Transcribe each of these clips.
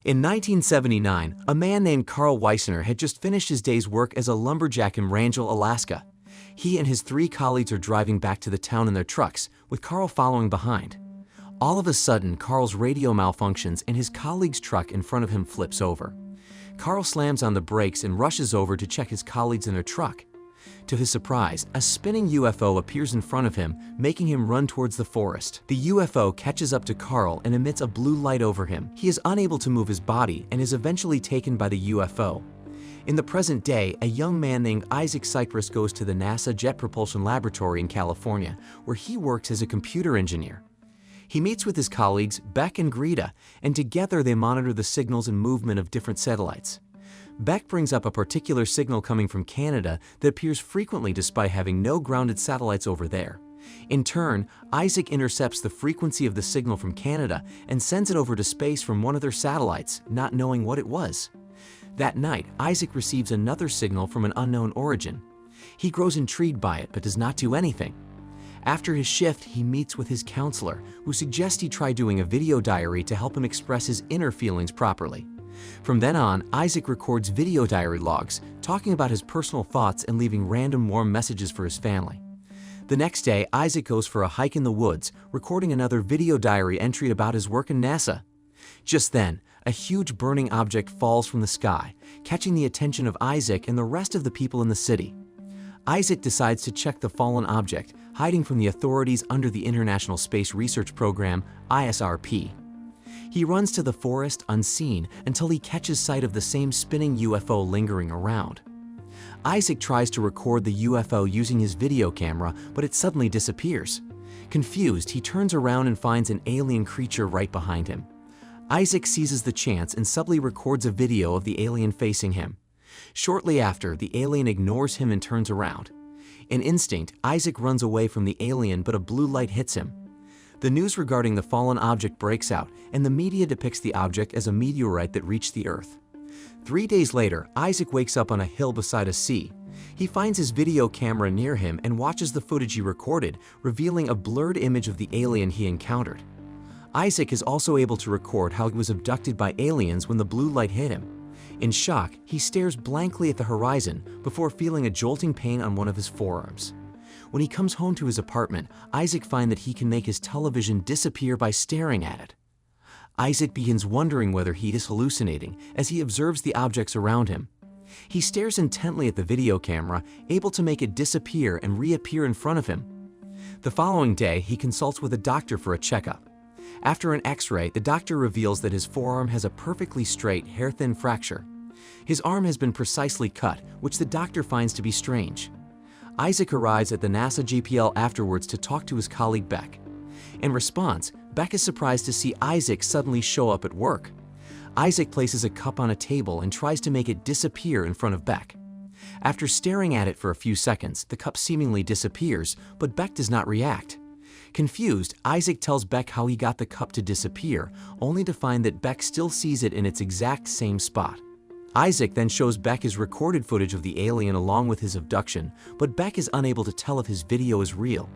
In 1979, a man named Carl Weissner had just finished his day's work as a lumberjack in Rangel, Alaska. He and his 3 colleagues are driving back to the town in their trucks, with Carl following behind. All of a sudden, Carl's radio malfunctions and his colleague's truck in front of him flips over. Carl slams on the brakes and rushes over to check his colleagues in their truck. To his surprise, a spinning UFO appears in front of him, making him run towards the forest. The UFO catches up to Carl and emits a blue light over him. He is unable to move his body and is eventually taken by the UFO. In the present day, a young man named Isaac Cypress goes to the NASA Jet Propulsion Laboratory in California, where he works as a computer engineer. He meets with his colleagues, Beck and Greta, and together they monitor the signals and movement of different satellites. Beck brings up a particular signal coming from Canada that appears frequently despite having no grounded satellites over there. In turn, Isaac intercepts the frequency of the signal from Canada and sends it over to space from one of their satellites, not knowing what it was. That night, Isaac receives another signal from an unknown origin. He grows intrigued by it but does not do anything. After his shift, he meets with his counselor, who suggests he try doing a video diary to help him express his inner feelings properly. From then on, Isaac records video diary logs, talking about his personal thoughts and leaving random warm messages for his family. The next day, Isaac goes for a hike in the woods, recording another video diary entry about his work in NASA. Just then, a huge burning object falls from the sky, catching the attention of Isaac and the rest of the people in the city. Isaac decides to check the fallen object, hiding from the authorities under the International Space Research Program, ISRP. He runs to the forest unseen until he catches sight of the same spinning UFO lingering around. Isaac tries to record the UFO using his video camera, but it suddenly disappears. Confused, he turns around and finds an alien creature right behind him. Isaac seizes the chance and subtly records a video of the alien facing him. Shortly after, the alien ignores him and turns around. In instinct, Isaac runs away from the alien, but a blue light hits him. The news regarding the fallen object breaks out, and the media depicts the object as a meteorite that reached the Earth. 3 days later, Isaac wakes up on a hill beside a sea. He finds his video camera near him and watches the footage he recorded, revealing a blurred image of the alien he encountered. Isaac is also able to record how he was abducted by aliens when the blue light hit him. In shock, he stares blankly at the horizon before feeling a jolting pain on one of his forearms. When he comes home to his apartment, Isaac finds that he can make his television disappear by staring at it. Isaac begins wondering whether he is hallucinating as he observes the objects around him. He stares intently at the video camera, able to make it disappear and reappear in front of him. The following day, he consults with a doctor for a checkup. After an X-ray, the doctor reveals that his forearm has a perfectly straight, hair-thin fracture. His arm has been precisely cut, which the doctor finds to be strange. Isaac arrives at the NASA JPL afterwards to talk to his colleague Beck. In response, Beck is surprised to see Isaac suddenly show up at work. Isaac places a cup on a table and tries to make it disappear in front of Beck. After staring at it for a few seconds, the cup seemingly disappears, but Beck does not react. Confused, Isaac tells Beck how he got the cup to disappear, only to find that Beck still sees it in its exact same spot. Isaac then shows Beck his recorded footage of the alien along with his abduction, but Beck is unable to tell if his video is real.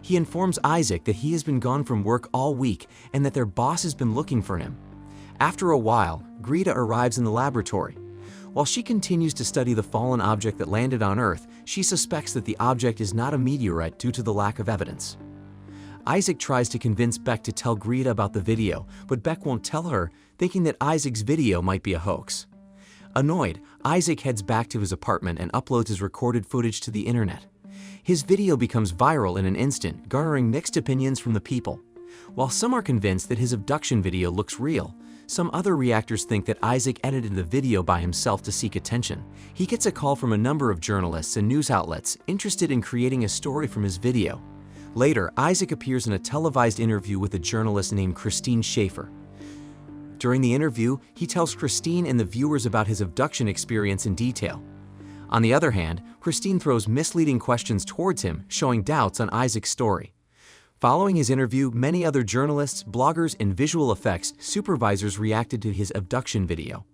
He informs Isaac that he has been gone from work all week and that their boss has been looking for him. After a while, Greta arrives in the laboratory. While she continues to study the fallen object that landed on Earth, she suspects that the object is not a meteorite due to the lack of evidence. Isaac tries to convince Beck to tell Greta about the video, but Beck won't tell her, thinking that Isaac's video might be a hoax. Annoyed, Isaac heads back to his apartment and uploads his recorded footage to the internet. His video becomes viral in an instant, garnering mixed opinions from the people. While some are convinced that his abduction video looks real, some other reactors think that Isaac edited the video by himself to seek attention. He gets a call from a number of journalists and news outlets interested in creating a story from his video. Later, Isaac appears in a televised interview with a journalist named Christine Schaefer. During the interview, he tells Christine and the viewers about his abduction experience in detail. On the other hand, Christine throws misleading questions towards him, showing doubts on Isaac's story. Following his interview, many other journalists, bloggers, and visual effects supervisors reacted to his abduction video.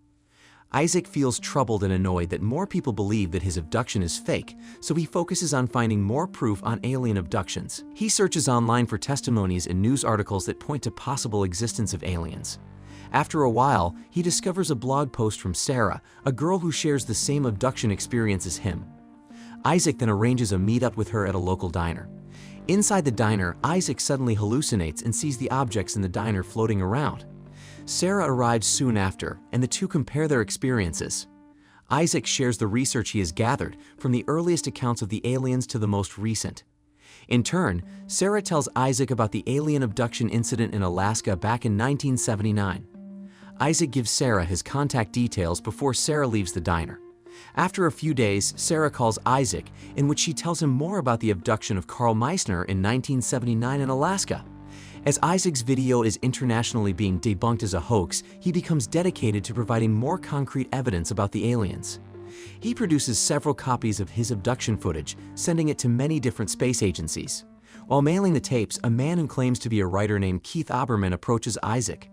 Isaac feels troubled and annoyed that more people believe that his abduction is fake, so he focuses on finding more proof on alien abductions. He searches online for testimonies and news articles that point to possible existence of aliens. After a while, he discovers a blog post from Sarah, a girl who shares the same abduction experience as him. Isaac then arranges a meetup with her at a local diner. Inside the diner, Isaac suddenly hallucinates and sees the objects in the diner floating around. Sarah arrives soon after, and the two compare their experiences. Isaac shares the research he has gathered, from the earliest accounts of the aliens to the most recent. In turn, Sarah tells Isaac about the alien abduction incident in Alaska back in 1979. Isaac gives Sarah his contact details before Sarah leaves the diner. After a few days, Sarah calls Isaac, in which she tells him more about the abduction of Carl Meissner in 1979 in Alaska. As Isaac's video is internationally being debunked as a hoax, he becomes dedicated to providing more concrete evidence about the aliens. He produces several copies of his abduction footage, sending it to many different space agencies. While mailing the tapes, a man who claims to be a writer named Keith Oberman approaches Isaac.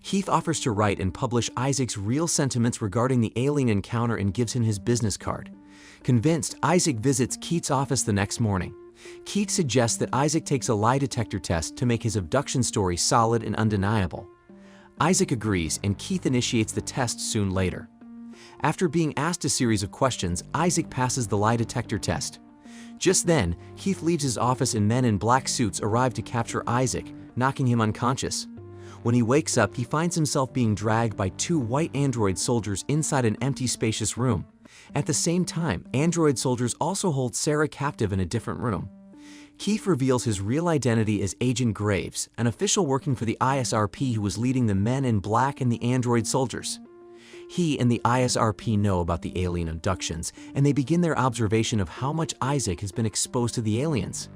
Keith offers to write and publish Isaac's real sentiments regarding the alien encounter and gives him his business card. Convinced, Isaac visits Keith's office the next morning. Keith suggests that Isaac takes a lie detector test to make his abduction story solid and undeniable. Isaac agrees, and Keith initiates the test soon later. After being asked a series of questions, Isaac passes the lie detector test. Just then, Keith leaves his office and men in black suits arrive to capture Isaac, knocking him unconscious. When he wakes up, he finds himself being dragged by two white android soldiers inside an empty, spacious room. At the same time, android soldiers also hold Sarah captive in a different room. Keith reveals his real identity as Agent Graves, an official working for the ISRP who was leading the men in black and the android soldiers. He and the ISRP know about the alien abductions, and they begin their observation of how much Isaac has been exposed to the aliens.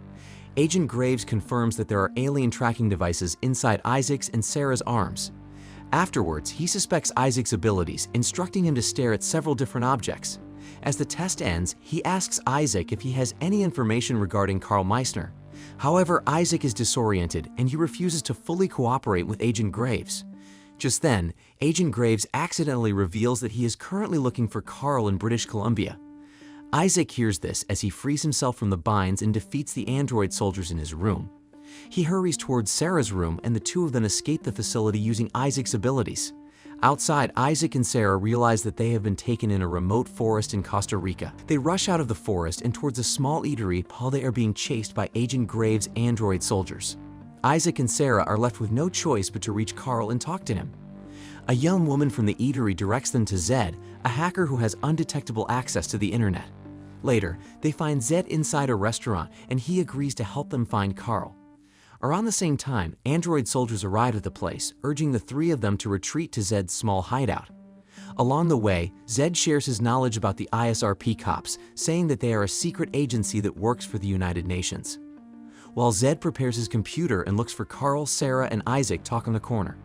Agent Graves confirms that there are alien tracking devices inside Isaac's and Sarah's arms. Afterwards, he suspects Isaac's abilities, instructing him to stare at several different objects. As the test ends, he asks Isaac if he has any information regarding Carl Meissner. However, Isaac is disoriented and he refuses to fully cooperate with Agent Graves. Just then, Agent Graves accidentally reveals that he is currently looking for Carl in British Columbia. Isaac hears this as he frees himself from the binds and defeats the android soldiers in his room. He hurries towards Sarah's room and the two of them escape the facility using Isaac's abilities. Outside, Isaac and Sarah realize that they have been taken in a remote forest in Costa Rica. They rush out of the forest and towards a small eatery while they are being chased by Agent Graves' android soldiers. Isaac and Sarah are left with no choice but to reach Carl and talk to him. A young woman from the eatery directs them to Zed, a hacker who has undetectable access to the internet. Later, they find Zed inside a restaurant and he agrees to help them find Carl. Around the same time, android soldiers arrive at the place, urging the three of them to retreat to Zed's small hideout. Along the way, Zed shares his knowledge about the ISRP cops, saying that they are a secret agency that works for the United Nations. While Zed prepares his computer and looks for Carl, Sarah, and Isaac talk on the corner.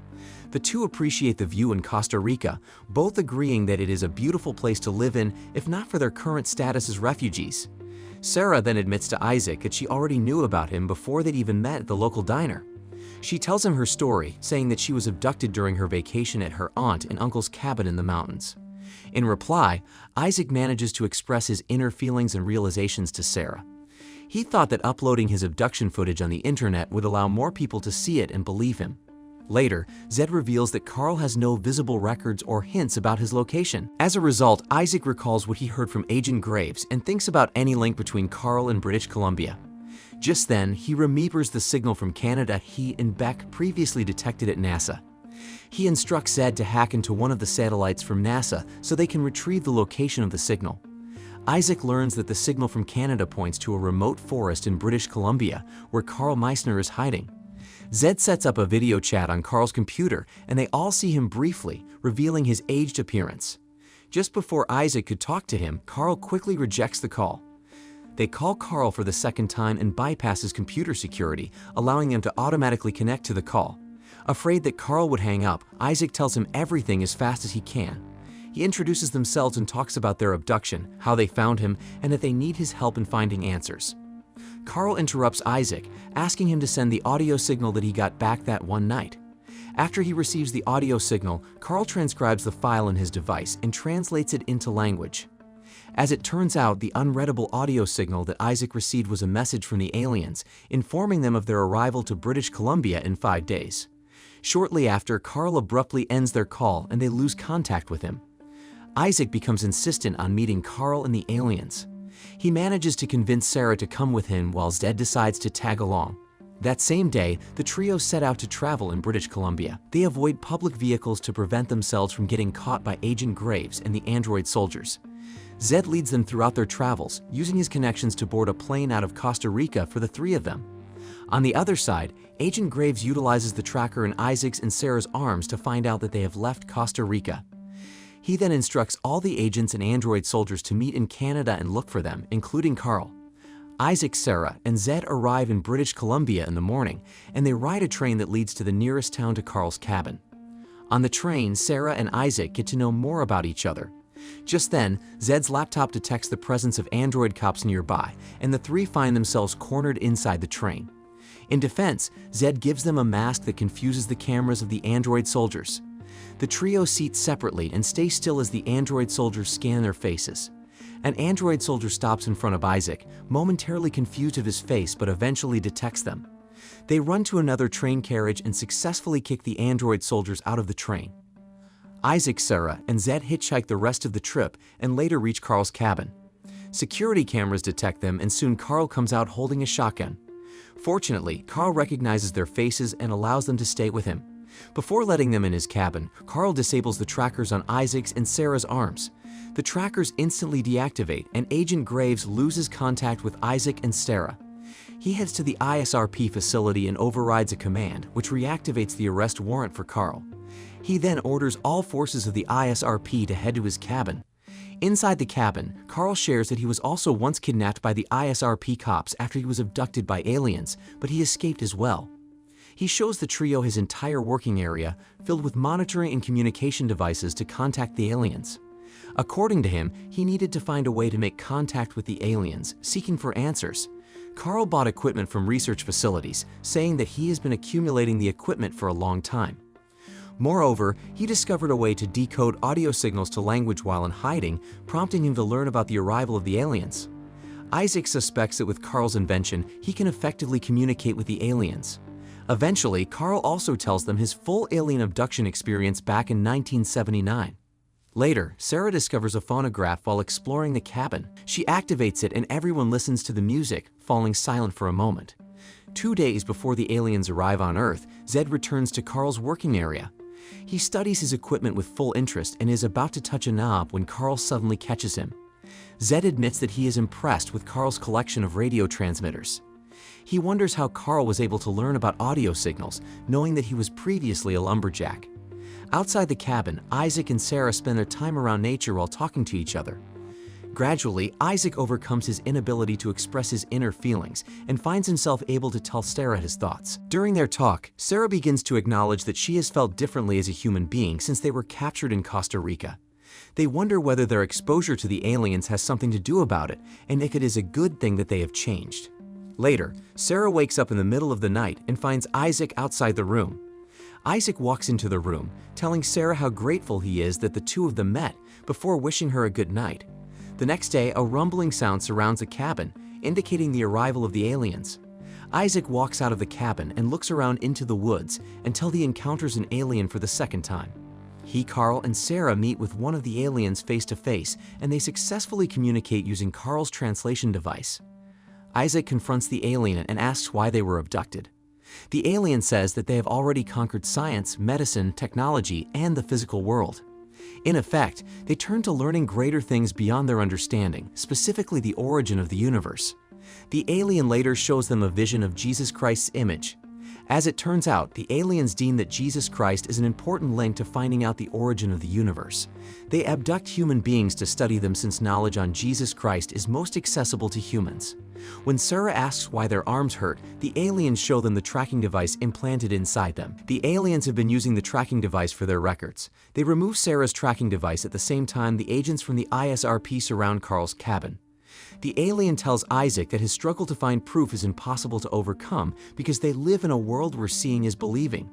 The two appreciate the view in Costa Rica, both agreeing that it is a beautiful place to live in, if not for their current status as refugees. Sarah then admits to Isaac that she already knew about him before they'd even met at the local diner. She tells him her story, saying that she was abducted during her vacation at her aunt and uncle's cabin in the mountains. In reply, Isaac manages to express his inner feelings and realizations to Sarah. He thought that uploading his abduction footage on the internet would allow more people to see it and believe him. Later, Zed reveals that Carl has no visible records or hints about his location. As a result, Isaac recalls what he heard from Agent Graves and thinks about any link between Carl and British Columbia. Just then, he remembers the signal from Canada he and Beck previously detected at NASA. He instructs Zed to hack into one of the satellites from NASA so they can retrieve the location of the signal. Isaac learns that the signal from Canada points to a remote forest in British Columbia where Carl Meissner is hiding. Zed sets up a video chat on Carl's computer and they all see him briefly, revealing his aged appearance. Just before Isaac could talk to him, Carl quickly rejects the call. They call Carl for the second time and bypass his computer security, allowing him to automatically connect to the call. Afraid that Carl would hang up, Isaac tells him everything as fast as he can. He introduces themselves and talks about their abduction, how they found him, and that they need his help in finding answers. Carl interrupts Isaac, asking him to send the audio signal that he got back that one night. After he receives the audio signal, Carl transcribes the file in his device and translates it into language. As it turns out, the unreadable audio signal that Isaac received was a message from the aliens, informing them of their arrival to British Columbia in 5 days. Shortly after, Carl abruptly ends their call and they lose contact with him. Isaac becomes insistent on meeting Carl and the aliens. He manages to convince Sarah to come with him while Zed decides to tag along. That same day, the trio set out to travel in British Columbia. They avoid public vehicles to prevent themselves from getting caught by Agent Graves and the android soldiers. Zed leads them throughout their travels, using his connections to board a plane out of Costa Rica for the three of them. On the other side, Agent Graves utilizes the tracker in Isaac's and Sarah's arms to find out that they have left Costa Rica. He then instructs all the agents and android soldiers to meet in Canada and look for them, including Carl. Isaac, Sarah, and Zed arrive in British Columbia in the morning, and they ride a train that leads to the nearest town to Carl's cabin. On the train, Sarah and Isaac get to know more about each other. Just then, Zed's laptop detects the presence of android cops nearby, and the three find themselves cornered inside the train. In defense, Zed gives them a mask that confuses the cameras of the android soldiers. The trio seat separately and stay still as the android soldiers scan their faces. An android soldier stops in front of Isaac, momentarily confused of his face but eventually detects them. They run to another train carriage and successfully kick the android soldiers out of the train. Isaac, Sarah, and Zed hitchhike the rest of the trip and later reach Carl's cabin. Security cameras detect them and soon Carl comes out holding a shotgun. Fortunately, Carl recognizes their faces and allows them to stay with him. Before letting them in his cabin, Carl disables the trackers on Isaac's and Sarah's arms. The trackers instantly deactivate and Agent Graves loses contact with Isaac and Sarah. He heads to the ISRP facility and overrides a command, which reactivates the arrest warrant for Carl. He then orders all forces of the ISRP to head to his cabin. Inside the cabin, Carl shares that he was also once kidnapped by the ISRP cops after he was abducted by aliens, but he escaped as well. He shows the trio his entire working area, filled with monitoring and communication devices to contact the aliens. According to him, he needed to find a way to make contact with the aliens, seeking for answers. Carl bought equipment from research facilities, saying that he has been accumulating the equipment for a long time. Moreover, he discovered a way to decode audio signals to language while in hiding, prompting him to learn about the arrival of the aliens. Isaac suspects that with Carl's invention, he can effectively communicate with the aliens. Eventually, Carl also tells them his full alien abduction experience back in 1979. Later, Sarah discovers a phonograph while exploring the cabin. She activates it and everyone listens to the music, falling silent for a moment. 2 days before the aliens arrive on Earth, Zed returns to Carl's working area. He studies his equipment with full interest and is about to touch a knob when Carl suddenly catches him. Zed admits that he is impressed with Carl's collection of radio transmitters. He wonders how Carl was able to learn about audio signals, knowing that he was previously a lumberjack. Outside the cabin, Isaac and Sarah spend their time around nature while talking to each other. Gradually, Isaac overcomes his inability to express his inner feelings and finds himself able to tell Sarah his thoughts. During their talk, Sarah begins to acknowledge that she has felt differently as a human being since they were captured in Costa Rica. They wonder whether their exposure to the aliens has something to do about it, and if it is a good thing that they have changed. Later, Sarah wakes up in the middle of the night and finds Isaac outside the room. Isaac walks into the room, telling Sarah how grateful he is that the two of them met, before wishing her a good night. The next day, a rumbling sound surrounds the cabin, indicating the arrival of the aliens. Isaac walks out of the cabin and looks around into the woods until he encounters an alien for the second time. He, Carl, and Sarah meet with one of the aliens face to face, and they successfully communicate using Carl's translation device. Isaac confronts the alien and asks why they were abducted. The alien says that they have already conquered science, medicine, technology, and the physical world. In effect, they turn to learning greater things beyond their understanding, specifically the origin of the universe. The alien later shows them a vision of Jesus Christ's image. As it turns out, the aliens deem that Jesus Christ is an important link to finding out the origin of the universe. They abduct human beings to study them since knowledge on Jesus Christ is most accessible to humans. When Sarah asks why their arms hurt, the aliens show them the tracking device implanted inside them. The aliens have been using the tracking device for their records. They remove Sarah's tracking device at the same time the agents from the ISRP surround Carl's cabin. The alien tells Isaac that his struggle to find proof is impossible to overcome because they live in a world where seeing is believing.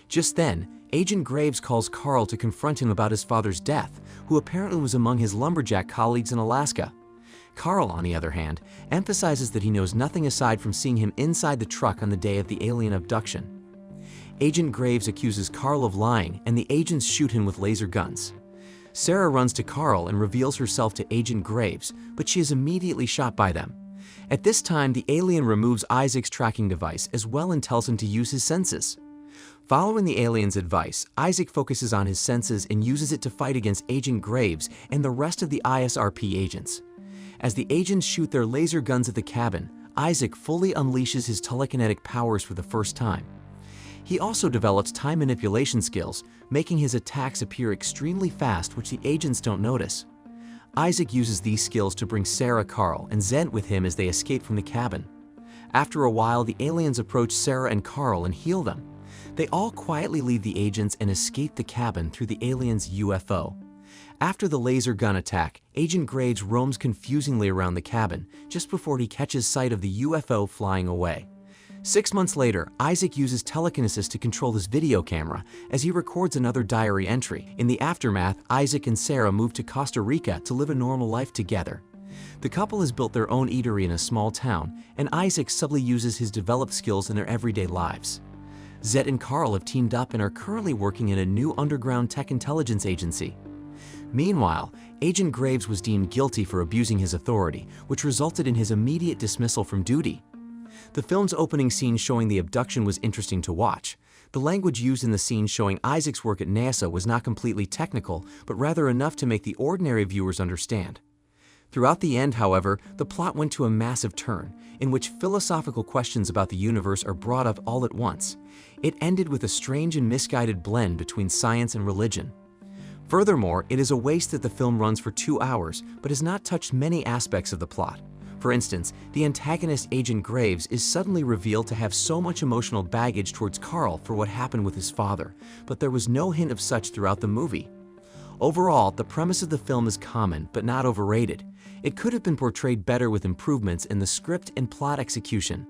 Just then, Agent Graves calls Carl to confront him about his father's death, who apparently was among his lumberjack colleagues in Alaska. Carl, on the other hand, emphasizes that he knows nothing aside from seeing him inside the truck on the day of the alien abduction. Agent Graves accuses Carl of lying, and the agents shoot him with laser guns. Sarah runs to Carl and reveals herself to Agent Graves, but she is immediately shot by them. At this time, the alien removes Isaac's tracking device as well and tells him to use his senses. Following the alien's advice, Isaac focuses on his senses and uses it to fight against Agent Graves and the rest of the ISRP agents. As the agents shoot their laser guns at the cabin, Isaac fully unleashes his telekinetic powers for the first time. He also develops time manipulation skills, making his attacks appear extremely fast, which the agents don't notice. Isaac uses these skills to bring Sarah, Carl, and Zent with him as they escape from the cabin. After a while, the aliens approach Sarah and Carl and heal them. They all quietly leave the agents and escape the cabin through the aliens' UFO. After the laser gun attack, Agent Graves roams confusingly around the cabin just before he catches sight of the UFO flying away. 6 months later, Isaac uses telekinesis to control his video camera as he records another diary entry. In the aftermath, Isaac and Sarah move to Costa Rica to live a normal life together. The couple has built their own eatery in a small town, and Isaac subtly uses his developed skills in their everyday lives. Zet and Carl have teamed up and are currently working in a new underground tech intelligence agency. Meanwhile, Agent Graves was deemed guilty for abusing his authority, which resulted in his immediate dismissal from duty. The film's opening scene showing the abduction was interesting to watch. The language used in the scene showing Isaac's work at NASA was not completely technical, but rather enough to make the ordinary viewers understand. Throughout the end, however, the plot went to a massive turn, in which philosophical questions about the universe are brought up all at once. It ended with a strange and misguided blend between science and religion. Furthermore, it is a waste that the film runs for 2 hours, but has not touched many aspects of the plot. For instance, the antagonist Agent Graves is suddenly revealed to have so much emotional baggage towards Carl for what happened with his father, but there was no hint of such throughout the movie. Overall, the premise of the film is common, but not overrated. It could have been portrayed better with improvements in the script and plot execution.